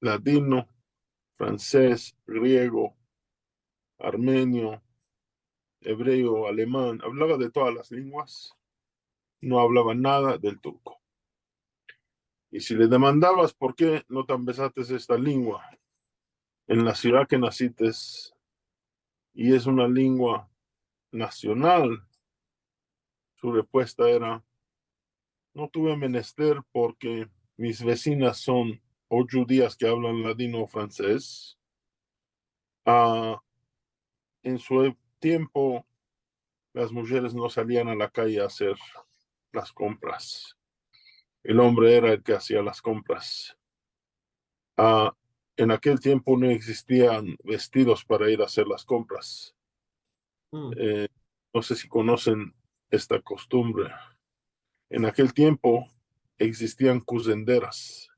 ladino, francés, griego, armenio, hebreo, alemán, hablaba de todas las lenguas, no hablaba nada del turco. Y si le demandabas por qué no te empezaste esta lengua en la ciudad que naciste y es una lengua nacional, su respuesta era, no tuve menester porque mis vecinas son o judías que hablan ladino o francés. Ah, en su tiempo, las mujeres no salían a la calle a hacer las compras. El hombre era el que hacía las compras. Ah, en aquel tiempo no existían vestidos para ir a hacer las compras. Mm. Eh, no sé si conocen esta costumbre. En aquel tiempo existían cusenderas.